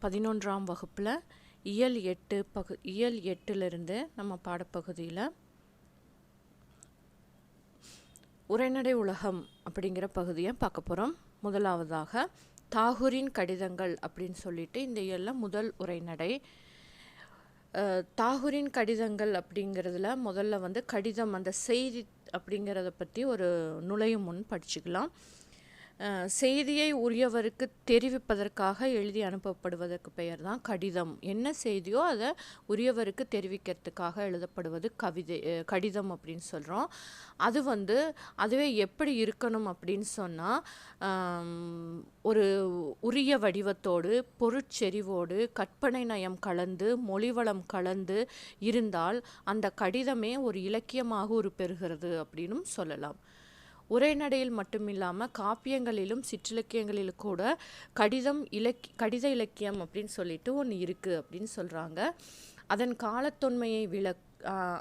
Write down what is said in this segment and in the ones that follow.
11ஆம் வகுப்பில் இயல் 8லிருந்து நம்ம பாடப்பகுதியில் உரைநடை உலகம் அப்படிங்கிற பகுதியை பார்க்க போகிறோம். முதலாவதாக தாகூரின் கடிதங்கள் அப்படின்னு சொல்லிட்டு இந்த இயலில் முதல் உரைநடை. தாகூரின் கடிதங்கள் அப்படிங்கிறதுல முதல்ல கடிதம், அந்த செய்தி அப்படிங்கிறத பற்றி ஒரு நுழையும் முன் படிச்சுக்கலாம். செய்தியை உரியவருக்கு தெரிவிப்பதற்காக எழுதி அனுப்பப்படுவதற்கு பெயர் தான் கடிதம். என்ன செய்தியோ அதை உரியவருக்கு தெரிவிக்கிறதுக்காக எழுதப்படுவது கடிதம் அப்படின்னு சொல்கிறோம். அதுவே எப்படி இருக்கணும் அப்படின்னு சொன்னால், ஒரு உரிய வடிவத்தோடு, பொருட்செறிவோடு, கற்பனை நயம் கலந்து, மொழிவளம் கலந்து இருந்தால் அந்த கடிதமே ஒரு இலக்கியமாக உருப்பெறுகிறது அப்படின்னும் சொல்லலாம். உரைநடையில் மட்டுமில்லாமல் காப்பியங்களிலும் சிற்றிலக்கியங்களிலும் கூட கடித இலக்கியம் அப்படின்னு சொல்லிட்டு ஒன்று இருக்குது அப்படின்னு சொல்கிறாங்க. அதன் காலத்தொன்மையை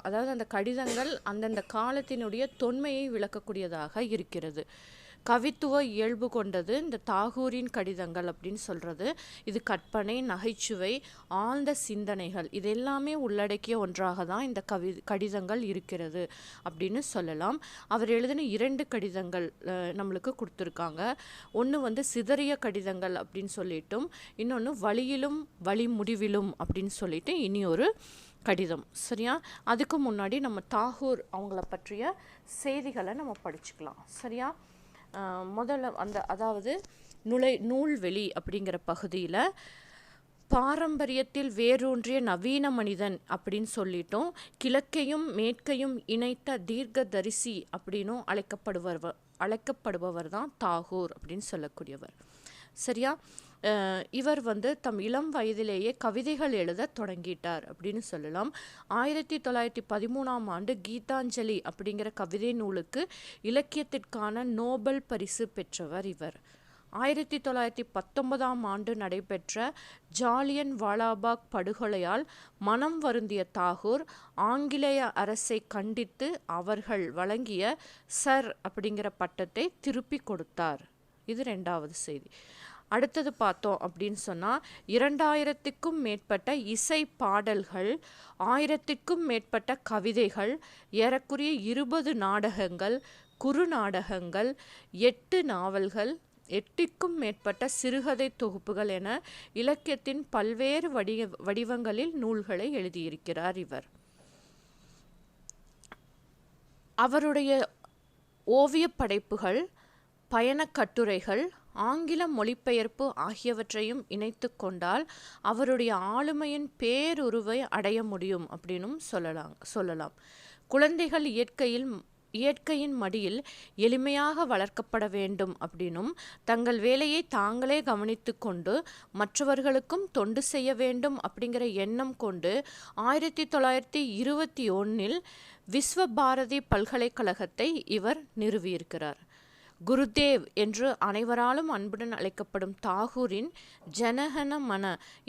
அதாவது அந்த கடிதங்கள் அந்தந்த காலத்தினுடைய தொன்மையை விளக்கக்கூடியதாக இருக்கிறது. கவித்துவ இயல்பு கொண்டது இந்த தாகூரின் கடிதங்கள் அப்படின்னு சொல்கிறது. இது கற்பனை, நகைச்சுவை, ஆழ்ந்த சிந்தனைகள் இதெல்லாமே உள்ளடக்கிய ஒன்றாக தான் இந்த கடிதங்கள் இருக்கிறது அப்படின்னு சொல்லலாம். அவர் எழுதின 2 கடிதங்கள் நம்மளுக்கு கொடுத்துருக்காங்க. ஒன்று சிதறிய கடிதங்கள் அப்படின்னு சொல்லிட்டும், இன்னொன்று வழியிலும் வழி முடிவிலும் அப்படின்னு சொல்லிட்டு இனி ஒரு கடிதம். சரியா? அதுக்கு முன்னாடி நம்ம தாகூர் அவங்கள பற்றிய செய்திகளை நம்ம படிச்சுக்கலாம். சரியா? முதல்ல அதாவது நூல்வெளி அப்படிங்கிற பகுதியில் பாரம்பரியத்தில் வேரூன்றிய நவீன மனிதன் அப்படின்னு சொல்லிட்டோம். கிழக்கையும் மேற்கையும் இணைத்த தீர்க்கதரிசி அப்படின்னும் அழைக்கப்படுபவர் தான் தாகூர் அப்படின்னு சொல்லக்கூடியவர். சரியா? இவர் தம் இளம் வயதிலேயே கவிதைகள் எழுத தொடங்கிட்டார் அப்படின்னு சொல்லலாம். 1913ஆம் ஆண்டு கீதாஞ்சலி அப்படிங்கிற கவிதை நூலுக்கு இலக்கியத்திற்கான நோபல் பரிசு பெற்றவர் இவர். 1919ஆம் ஆண்டு நடைபெற்ற ஜாலியன் வாலாபாக் படுகொலையால் மனம் வருந்திய தாகூர் ஆங்கிலேய அரசை கண்டித்து அவர்கள் வழங்கிய சர் அப்படிங்கிற பட்டத்தை திருப்பி கொடுத்தார். இது 2வது செய்தி. அடுத்தது பார்த்தோம் அப்படின்னு சொன்னால், 2000க்கும் மேற்பட்ட இசை பாடல்கள், 1000க்கும் மேற்பட்ட கவிதைகள், ஏறக்குறைய 20 நாடகங்கள், குறுநாடகங்கள், 8 நாவல்கள், 8க்கும் மேற்பட்ட சிறுகதை தொகுப்புகள் என இலக்கியத்தின் பல்வேறு வடிவங்களில் நூல்களை எழுதியிருக்கிறார் இவர். அவருடைய ஓவிய படைப்புகள், பயணக் கட்டுரைகள், ஆங்கில மொழிபெயர்ப்பு ஆகியவற்றையும் இணைத்து கொண்டால் அவருடைய ஆளுமையின் பேருருவை அடைய முடியும் அப்படின்னும் சொல்லலாம். குழந்தைகள் இயற்கையின் மடியில் எளிமையாக வளர்க்கப்பட வேண்டும் அப்படின்னும், தங்கள் வேலையை தாங்களே கவனித்து கொண்டு மற்றவர்களுக்கும் தொண்டு செய்ய வேண்டும் அப்படிங்கிற எண்ணம் கொண்டு 1921இல் விஸ்வபாரதி பல்கலைக்கழகத்தை இவர் நிறுவியிருக்கிறார். குருதேவ் என்று அனைவராலும் அன்புடன் அழைக்கப்படும் தாகூரின் ஜனகன மன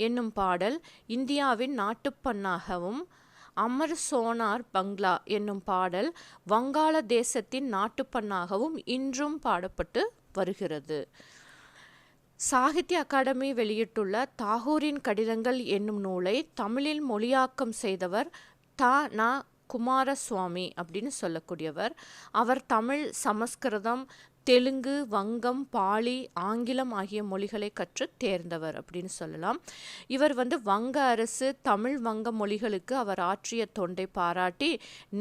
என்னும் பாடல் இந்தியாவின் நாட்டுப்பண்ணாகவும், அமர் சோனார் பங்களா என்னும் பாடல் வங்காள தேசத்தின் நாட்டுப்பண்ணாகவும் இன்றும் பாடப்பட்டு வருகிறது. சாகித்ய அகாடமி வெளியிட்டுள்ள தாகூரின் கடிதங்கள் என்னும் நூலை தமிழில் மொழியாக்கம் செய்தவர் ந. குமாரசுவாமி அப்படின்னு சொல்லக்கூடியவர். அவர் தமிழ், சமஸ்கிருதம், தெலுங்கு, வங்கம், பாலி, ஆங்கிலம் ஆகிய மொழிகளை கற்று தேர்ந்தவர் அப்படின்னு சொல்லலாம். இவர் வங்க அரசு தமிழ் வங்க மொழிகளுக்கு அவர் ஆற்றிய தொண்டை பாராட்டி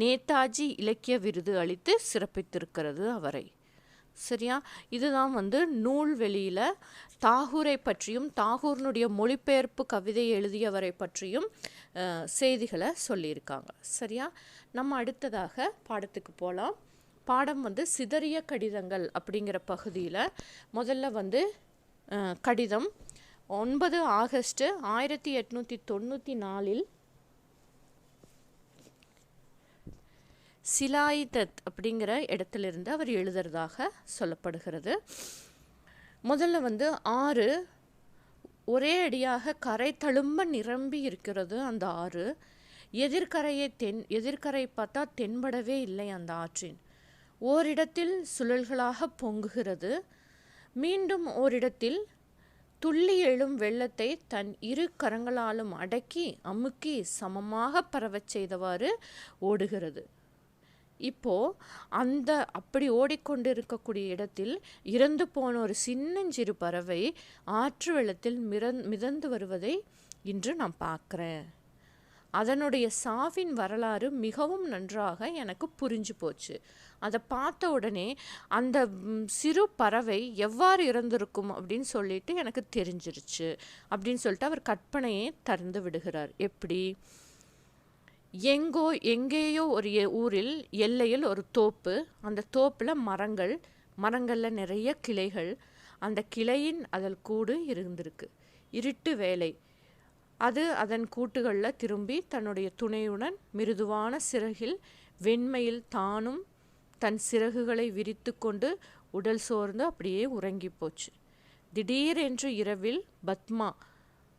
நேதாஜி இலக்கிய விருது அளித்து சிறப்பித்திருக்கிறது அவரை. சரியா? இதுதான் நூல்வெளியில் தாகூரை பற்றியும் தாகூர்னுடைய மொழிபெயர்ப்பு கவிதை எழுதியவரை பற்றியும் செய்திகளை சொல்லியிருக்காங்க. சரியா? நம்ம அடுத்ததாக பாடத்துக்கு போகலாம். பாடம் சிதறிய கடிதங்கள் அப்படிங்கிற பகுதியில் முதல்ல கடிதம் 9 ஆகஸ்ட் 1894 சிலாயிதத் அப்படிங்கிற இடத்திலிருந்து அவர் எழுதுறதாக சொல்லப்படுகிறது. முதல்ல 6 ஒரே அடியாக கரை தழும்ப நிரம்பி இருக்கிறது அந்த ஆறு. எதிர்கரை பார்த்தா தென்படவே இல்லை அந்த ஆற்றின். ஓரிடத்தில் சுழல்களாக பொங்குகிறது, மீண்டும் ஓரிடத்தில் துள்ளி எழும் வெள்ளத்தை தன் இரு கரங்களாலும் அடக்கி அமுக்கி சமமாக பரவச் செய்தவாறு ஓடுகிறது. இப்போ அந்த அப்படி ஓடிக்கொண்டிருக்கக்கூடிய இடத்தில் இறந்து போன ஒரு சின்னஞ்சிறு பறவை ஆற்று வெள்ளத்தில் மிதந்து வருவதை இன்று நான் பார்க்குறேன். அதனுடைய சாவின் வரலாறு மிகவும் நன்றாக எனக்கு புரிஞ்சு போச்சு. அதை பார்த்த உடனே அந்த சிறு பறவை எவ்வாறு இறந்திருக்கும் அப்படின்னு சொல்லிட்டு எனக்கு தெரிஞ்சிருச்சு அப்படின்னு சொல்லிட்டு அவர் கற்பனையை திறந்து விடுகிறார். எப்படி? எங்கேயோ ஒரு ஊரில் எல்லையில் ஒரு தோப்பு, அந்த தோப்பில் மரங்களில் நிறைய கிளைகள், அந்த கிளையின் அதில் கூடு இருந்திருக்கு. இருட்டு வேலை. அது அதன் கூட்டுகளில் திரும்பி தன்னுடைய துணையுடன் மிருதுவான சிறகில் வெண்மையில் தானும் தன் சிறகுகளை விரித்து கொண்டு உடல் சோர்ந்து அப்படியே உறங்கி போச்சு. திடீரென்று இரவில் பத்மா,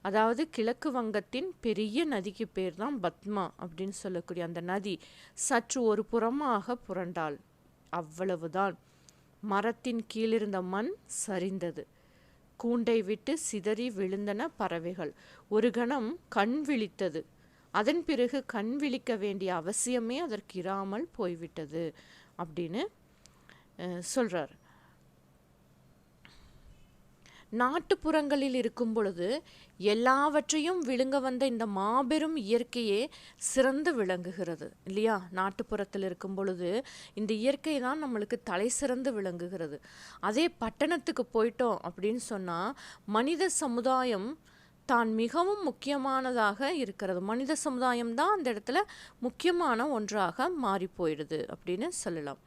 அதாவது கிழக்கு வங்கத்தின் பெரிய நதிக்கு பேர் தான் பத்மா அப்படின்னு சொல்லக்கூடிய அந்த நதி சற்று ஒரு புறமாக புரண்டாள். அவ்வளவுதான். மரத்தின் கீழிருந்த மண் சரிந்தது. கூண்டை விட்டு சிதறி விழுந்தன பறவைகள். ஒரு கணம் கண் விழித்தது. அதன் பிறகு கண் விழிக்க வேண்டிய அவசியமே அதற்கு இராமல் போய்விட்டது அப்படின்னு சொல்றார். நாட்டுப்புறங்களில் இருக்கும் பொழுது எல்லாவற்றையும் விழுங்க வந்த இந்த மாபெரும் இயற்கையே சிறந்து விளங்குகிறது இல்லையா? நாட்டுப்புறத்தில் இருக்கும் பொழுது இந்த இயற்கை தான் நம்மளுக்கு தலை சிறந்து விளங்குகிறது. அதே பட்டணத்துக்கு போயிட்டோம் அப்படின்னு சொன்னால் மனித சமுதாயம் தான் மிகவும் முக்கியமானதாக இருக்கிறது. மனித சமுதாயம் தான் அந்த இடத்துல முக்கியமான ஒன்றாக மாறி போயிடுது அப்படின்னு சொல்லலாம்.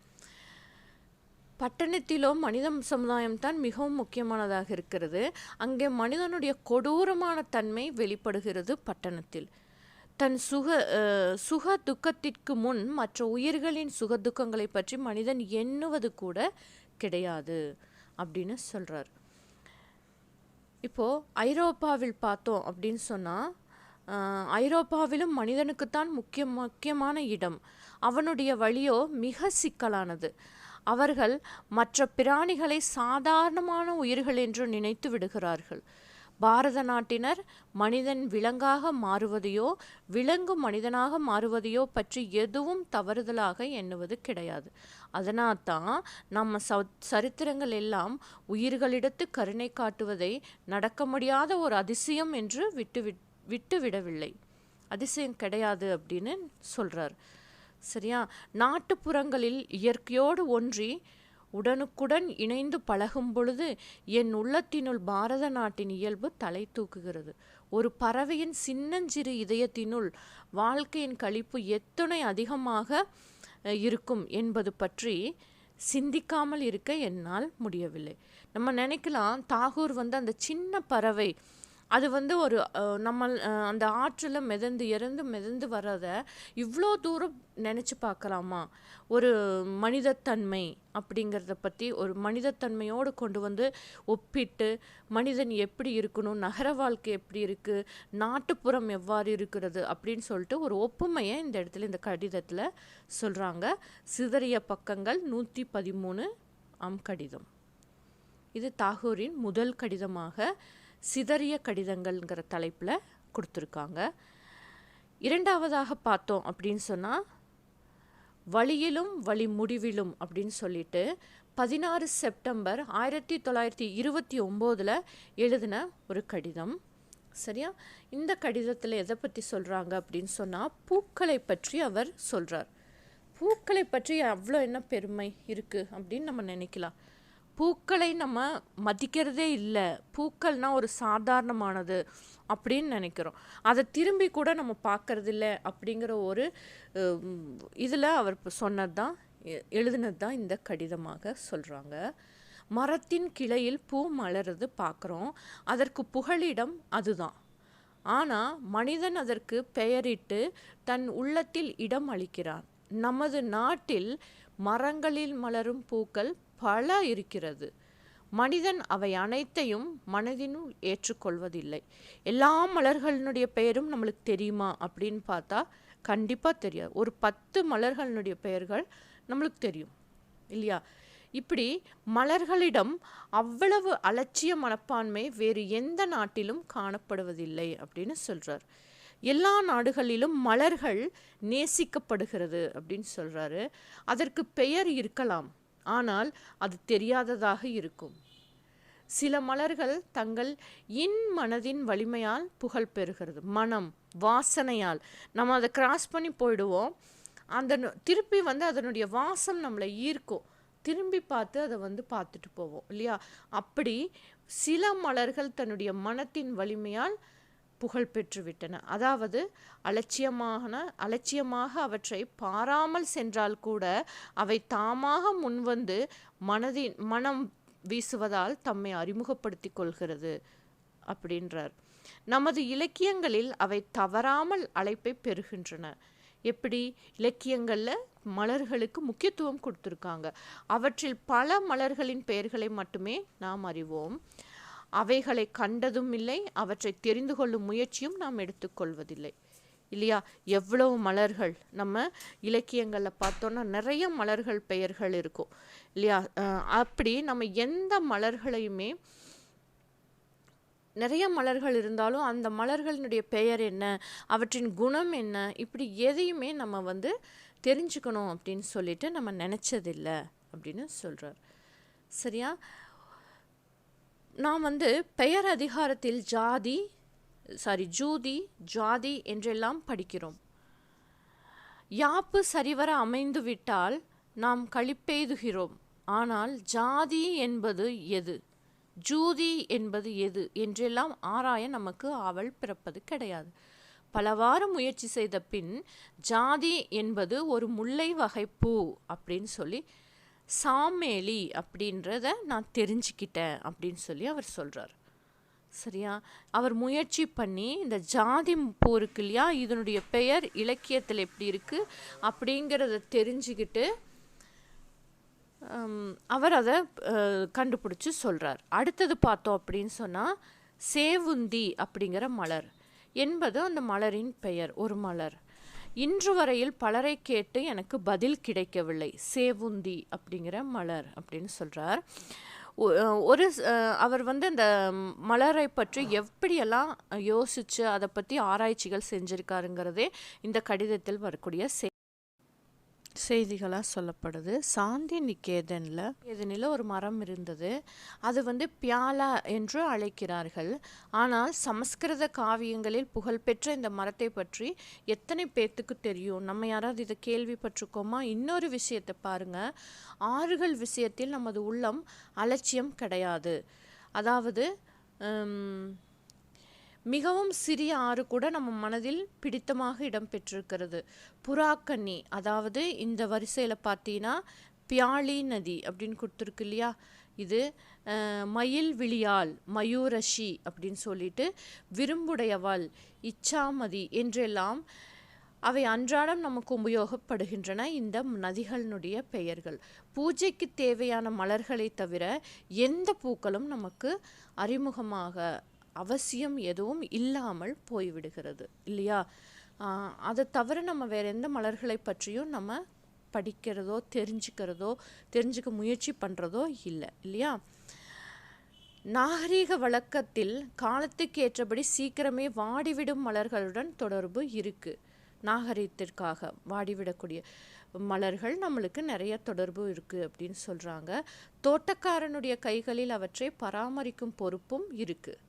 பட்டணத்திலோ மனித சமுதாயம் தான் மிகவும் முக்கியமானதாக இருக்கிறது. அங்கே மனிதனுடைய கொடூரமான தன்மை வெளிப்படுகிறது பட்டணத்தில். தன் சுக துக்கத்திற்கு முன் மற்ற உயிர்களின் சுக துக்கங்களை பற்றி மனிதன் எண்ணுவது கூட கிடையாது அப்படின்னு சொல்கிறார். இப்போது ஐரோப்பாவில் பார்த்தோம் அப்படின்னு சொன்னால் ஐரோப்பாவிலும் மனிதனுக்குத்தான் முக்கியமான இடம். அவனுடைய வழியோ மிக சிக்கலானது. அவர்கள் மற்ற பிராணிகளை சாதாரணமான உயிர்கள் என்று நினைத்து விடுகிறார்கள். பாரத நாட்டினர் மனிதன் விலங்காக மாறுவதையோ விலங்கு மனிதனாக மாறுவதையோ பற்றி எதுவும் தவறுதலாக எண்ணுவது கிடையாது. அதனால்தான் நம்ம சரித்திரங்கள் எல்லாம் உயிர்களிடத்து கருணை காட்டுவதை நடக்க முடியாத ஒரு அதிசயம் என்று விட்டுவிடவில்லை. அதிசயம் கிடையாது அப்படின்னு சொல்றார். சரியா? நாட்டுப்புறங்களில் இயற்கையோடு ஒன்றி உடனுக்குடன் இணைந்து பழகும் பொழுது என் உள்ளத்தினுள் பாரத நாட்டின் இயல்பு தலை தூக்குகிறது. ஒரு பறவையின் சின்னஞ்சிறு இதயத்தினுள் வாழ்க்கையின் களிப்பு எத்தனை அதிகமாக இருக்கும் என்பது பற்றி சிந்திக்காமல் இருக்க என்னால் முடியவில்லை. நம்ம நினைக்கலாம், தாகூர் அந்த சின்ன பறவை அது ஒரு நம்ம அந்த ஆற்றில் மிதந்து வர்றதை இவ்வளோ தூரம் நினச்சி பார்க்கலாமா? ஒரு மனிதத்தன்மை அப்படிங்கிறத பற்றி ஒரு மனிதத்தன்மையோடு கொண்டு ஒப்பிட்டு மனிதன் எப்படி இருக்கணும், நகர வாழ்க்கை எப்படி இருக்குது, நாட்டுப்புறம் எவ்வாறு இருக்கிறது அப்படின்னு சொல்லிட்டு ஒரு ஒப்புமையை இந்த இடத்துல இந்த கடிதத்தில் சொல்கிறாங்க. சிதறிய பக்கங்கள் 113 கடிதம். இது தாகூரின் முதல் கடிதமாக சிதறிய கடிதங்கள்ங்கிற தலைப்பில் கொடுத்துருக்காங்க. இரண்டாவதாக பார்த்தோம் அப்படின்னு சொன்னால் வழியிலும் வழி முடிவிலும் அப்படின்னு சொல்லிட்டு 16 செப்டம்பர் 1929 எழுதின ஒரு கடிதம். சரியா? இந்த கடிதத்தில் எதை பற்றி சொல்கிறாங்க அப்படின்னு சொன்னால் பூக்களை பற்றி அவர் சொல்கிறார். பூக்களை பற்றி அவ்வளோ என்ன பெருமை இருக்குது அப்படின்னு நம்ம நினைக்கலாம். பூக்களை நம்ம மதிக்கிறதே இல்லை. பூக்கள்னால் ஒரு சாதாரணமானது அப்படின்னு நினைக்கிறோம். அதை திரும்பி கூட நம்ம பார்க்கறது இல்லை அப்படிங்கிற ஒரு இதில் அவர் எழுதினது தான் இந்த கடிதமாக சொல்கிறாங்க. மரத்தின் கிளையில் பூ மலருது பார்க்குறோம். அதற்கு புகலிடம் அதுதான். ஆனால் மனிதன் அதற்கு பெயரிட்டு தன் உள்ளத்தில் இடம் அளிக்கிறான். நமது நாட்டில் மரங்களில் மலரும் பூக்கள் பல இருக்கிறது. மனிதன் அவை அனைத்தையும் மனதினுள் ஏற்றுக்கொள்வதில்லை. எல்லா மலர்களினுடைய பெயரும் நம்மளுக்கு தெரியுமா அப்படின்னு பார்த்தா கண்டிப்பாக தெரியாது. ஒரு 10 மலர்களினுடைய பெயர்கள் நம்மளுக்கு தெரியும் இல்லையா? இப்படி மலர்களிடம் அவ்வளவு அலட்சிய மனப்பான்மை வேறு எந்த நாட்டிலும் காணப்படுவதில்லை அப்படின்னு சொல்றார். எல்லா நாடுகளிலும் மலர்கள் நேசிக்கப்படுகிறது அப்படின்னு சொல்றாரு. அதற்கு பெயர் இருக்கலாம், ஆனால் அது தெரியாததாக இருக்கும். சில மலர்கள் தங்கள் மனதின் வலிமையால் புகழ் பெறுகிறது. மனம், வாசனையால் நம்ம அதை கிராஸ் பண்ணி போயிடுவோம். திருப்பி அதனுடைய வாசம் நம்மளை ஈர்க்கும். திரும்பி பார்த்து அதை பார்த்துட்டு போவோம் இல்லையா? அப்படி சில மலர்கள் தன்னுடைய மனத்தின் வலிமையால் புகழ் பெற்று விட்டன. அதாவது அலட்சியமாக அவற்றை பாராமல் சென்றால் கூட அவை தாமாக முன்வந்து மனம் வீசுவதால் தம்மை அறிமுகப்படுத்தி கொள்கிறது அப்படின்றார். நமது இலக்கியங்களில் அவை தவறாமல் அழைப்பை பெறுகின்றன. எப்படி? இலக்கியங்களில் மலர்களுக்கு முக்கியத்துவம் கொடுத்துருக்காங்க. அவற்றில் பல மலர்களின் பெயர்களை மட்டுமே நாம் அறிவோம். அவைகளை கண்டதும் இல்லை, அவற்றை தெரிந்து கொள்ளும் முயற்சியும் நாம் எடுத்துக்கொள்வதில்லை இல்லையா? எவ்வளவு மலர்கள் நம்ம இலக்கியங்களில் பார்த்தோன்னா நிறைய மலர்கள் பெயர்கள் இருக்கும் இல்லையா? அப்படி நம்ம எந்த மலர்களையுமே, நிறைய மலர்கள் இருந்தாலும் அந்த மலர்களினுடைய பெயர் என்ன, அவற்றின் குணம் என்ன, இப்படி எதையுமே நம்ம தெரிஞ்சுக்கணும் அப்படின்னு சொல்லிட்டு நம்ம நினச்சதில்லை அப்படின்னு சொல்கிறார். சரியா? நாம் பெயர் அதிகாரத்தில் ஜூதி, ஜாதி என்றெல்லாம் படிக்கிறோம். யாப்பு சரிவர அமைந்துவிட்டால் நாம் களிப்பெய்துகிறோம். ஆனால் ஜாதி என்பது எது, ஜூதி என்பது எது என்றெல்லாம் ஆராய நமக்கு ஆவல் பிறப்பது கிடையாது. பலவாறு முயற்சி செய்த பின் ஜாதி என்பது ஒரு முல்லை வகை பூ அப்படின்னு சொல்லி சாமேலி அப்படின்றத நான் தெரிஞ்சுக்கிட்டேன் அப்படின்னு சொல்லி அவர் சொல்கிறார். சரியா? அவர் முயற்சி பண்ணி இந்த ஜாதி பூ இருக்கு இல்லையா, இதனுடைய பெயர் இலக்கியத்தில் எப்படி இருக்குது அப்படிங்கிறத தெரிஞ்சுக்கிட்டு அவர் அதை கண்டுபிடிச்சி சொல்கிறார். அடுத்தது பார்த்தோம் அப்படின்னு சொன்னால் சேவுந்தி அப்படிங்கிற மலர் என்பது அந்த மலரின் பெயர். ஒரு மலர். இன்று வரையில் பலரை கேட்டு எனக்கு பதில் கிடைக்கவில்லை. சேவுந்தி அப்படிங்கிற மலர் அப்படின்னு சொல்கிறார். அவர் அந்த மலரை பற்றி எப்படியெல்லாம் யோசித்து அதை பற்றி ஆராய்ச்சிகள் செஞ்சுருக்காருங்கிறதே இந்த கடிதத்தில் வரக்கூடிய செய்திகளாக சொல்லப்படுது. சாந்தி நிகேதனில் ஒரு மரம் இருந்தது. அது பியாலா என்று அழைக்கிறார்கள். ஆனால் சமஸ்கிருத காவியங்களில் புகழ்பெற்ற இந்த மரத்தை பற்றி எத்தனை பேர்த்துக்கு தெரியும்? நம்ம யாராவது இதை கேள்விப்பட்டிருக்கோமா? இன்னொரு விஷயத்தை பாருங்க, ஆறுகள் விஷயத்தில் நமது உள்ளம் அலட்சியம் கிடையாது. அதாவது மிகவும் சிறிய ஆறு கூட நம்ம மனதில் பிடித்தமாக இடம் பெற்றிருக்கிறது. புறாக்கண்ணி, அதாவது இந்த வரிசையில் பார்த்தீங்கன்னா பியாளி நதி அப்படின்னு கொடுத்துருக்கு இல்லையா, இது மயில் விழியால், மயூரஷி அப்படின்னு சொல்லிட்டு, விரும்புடையவாள், இச்சாமதி என்றெல்லாம் அவை அன்றாடம் நமக்கு உபயோகப்படுகின்றன. இந்த நதிகளினுடைய பெயர்கள். பூஜைக்கு தேவையான மலர்களை தவிர எந்த பூக்களும் நமக்கு அறிமுகமாக அவசியம் எதுவும் இல்லாமல் போய்விடுகிறது இல்லையா? அதை தவிர நம்ம வேறு எந்த மலர்களை பற்றியும் நம்ம படிக்கிறதோ தெரிஞ்சுக்க முயற்சி பண்ணுறதோ இல்லை இல்லையா? நாகரீக வழக்கத்தில் காலத்துக்கு ஏற்றபடி சீக்கிரமே வாடிவிடும் மலர்களுடன் தொடர்பு இருக்குது. நாகரீகத்திற்காக வாடிவிடக்கூடிய மலர்கள் நம்மளுக்கு நிறைய தொடர்பு இருக்குது அப்படின்னு சொல்கிறாங்க. தோட்டக்காரனுடைய கைகளில் அவற்றை பராமரிக்கும் பொறுப்பும் இருக்குது.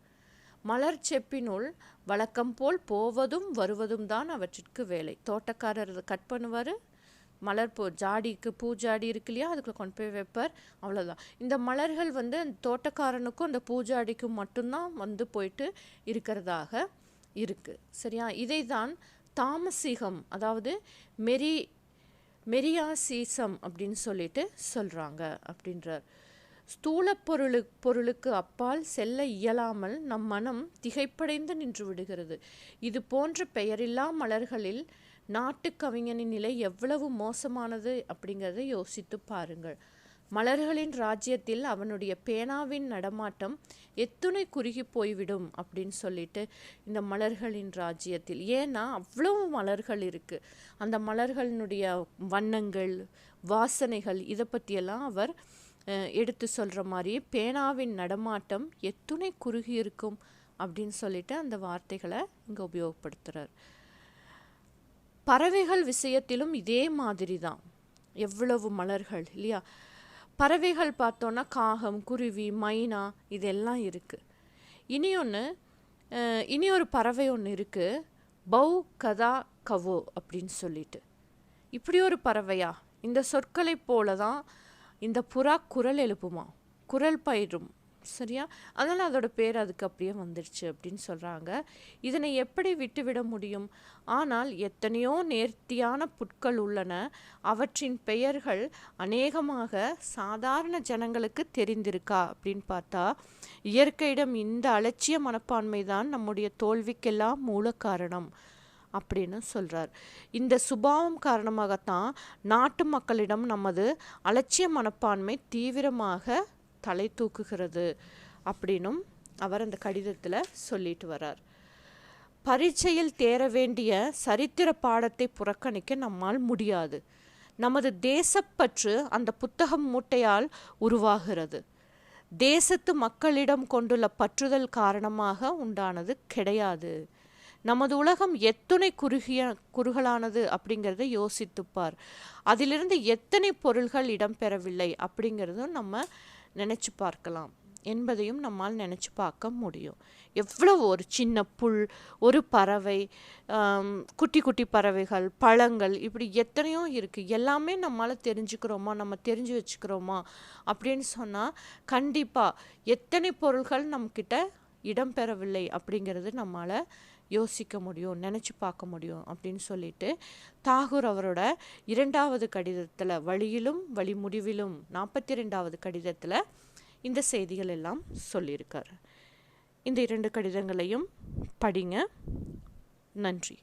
மலர் செப்பினுள் வழக்கம் போல் போவதும் வருவதும் தான் அவற்றிற்கு வேலை. தோட்டக்காரர் கட் பண்ணுவார், மலர் ஜாடிக்கு பூ ஜாடி இருக்கு இல்லையா, அதுக்குள்ள கொண்டு போய் வைப்பார், அவ்வளோதான். இந்த மலர்கள் அந்த தோட்டக்காரனுக்கும் அந்த பூஜாடிக்கும் மட்டும்தான் போயிட்டு இருக்கிறதாக இருக்குது. சரியா? இதை தான் தாமசிகம், அதாவது மெரியாசீசம் அப்படின்னு சொல்லிட்டு சொல்கிறாங்க அப்படின்றார். ஸ்தூல பொருளுக்கு அப்பால் செல்ல இயலாமல் நம் மனம் திகைப்படைந்து நின்று விடுகிறது. இது போன்ற பெயரில்லா மலர்களில் நாட்டு கவிஞனின் நிலை எவ்வளவு மோசமானது அப்படிங்கிறத யோசித்து பாருங்கள். மலர்களின் ராஜ்யத்தில் அவனுடைய பேனாவின் நடமாட்டம் எத்துணை குறுகி போய்விடும் அப்படின்னு சொல்லிட்டு, இந்த மலர்களின் ராஜ்யத்தில். ஏன்னா அவ்வளவு மலர்கள் இருக்குது. அந்த மலர்களினுடைய வண்ணங்கள், வாசனைகள், இதை பற்றியெல்லாம் அவர் எடுத்து சொல்கிற மாதிரி பேனாவின் நடமாட்டம் எத்துணை குறுகி இருக்கும் அப்படின்னு சொல்லிட்டு அந்த வார்த்தைகளை இங்கே உபயோகப்படுத்துகிறார். பறவைகள் விஷயத்திலும் இதே மாதிரி தான். எவ்வளவு மலர்கள் இல்லையா? பறவைகள் பார்த்தோன்னா காகம், குருவி, மைனா இதெல்லாம் இருக்குது. இனி ஒரு பறவை ஒன்று இருக்குது, பௌ கதா கவோ அப்படின்னு சொல்லிட்டு. இப்படி ஒரு பறவையா? இந்த சொற்களை போல தான் இந்த புறா குரல் எழுப்புமா, குரல் பயிரும், சரியா? அதனால் அதோட பேர் அதுக்கு அப்படியே வந்துடுச்சு அப்படின்னு சொல்கிறாங்க. இதனை எப்படி விட்டுவிட முடியும்? ஆனால் எத்தனையோ நேர்த்தியான புட்கள் உள்ளன, அவற்றின் பெயர்கள் அநேகமாக சாதாரண ஜனங்களுக்கு தெரிந்திருக்கா அப்படின்னு பார்த்தா, இயற்கையிடம் இந்த அலட்சிய மனப்பான்மை தான் நம்முடைய தோல்விக்கெல்லாம் மூல காரணம் அப்படின்னு சொல்கிறார். இந்த சுபாவம் காரணமாகத்தான் நாட்டு மக்களிடம் நமது அலட்சிய மனப்பான்மை தீவிரமாக தலை தூக்குகிறது அப்படின்னும் அவர் அந்த கடிதத்தில் சொல்லிட்டு வர்றார். பரீட்சையில் தேர வேண்டிய சரித்திர பாடத்தை புறக்கணிக்க நம்மால் முடியாது. நமது தேசப்பற்று அந்த புத்தகம் மூட்டையால் உருவாகிறது. தேசத்து மக்களிடம் கொண்டுள்ள பற்றுதல் காரணமாக உண்டானது கிடையாது. நமது உலகம் எத்தனை குறுகலானது அப்படிங்கிறத யோசித்துப்பார். அதிலிருந்து எத்தனை பொருள்கள் இடம்பெறவில்லை அப்படிங்கிறதும் நம்ம நினச்சி பார்க்கலாம் என்பதையும் நம்மால் நினச்சி பார்க்க முடியும். எவ்வளவு ஒரு சின்ன புல், ஒரு பறவை, குட்டி குட்டி பறவைகள், பழங்கள், இப்படி எத்தனையோ இருக்குது. எல்லாமே நம்மளால் தெரிஞ்சுக்கிறோமா, நம்ம தெரிஞ்சு வச்சுக்கிறோமா அப்படின்னு சொன்னால் கண்டிப்பாக எத்தனை பொருள்கள் நம்மக்கிட்ட இடம்பெறவில்லை அப்படிங்கிறது நம்மளால் யோசிக்க முடியும், நினச்சி பார்க்க முடியும் அப்படின்னு சொல்லிட்டு தாகூர் அவரோட 2வது கடிதத்தில், வழியிலும் வழி முடிவிலும் 42வது கடிதத்தில் இந்த செய்திகள் எல்லாம் சொல்லியிருக்கார். இந்த 2 கடிதங்களையும் படிங்க. நன்றி.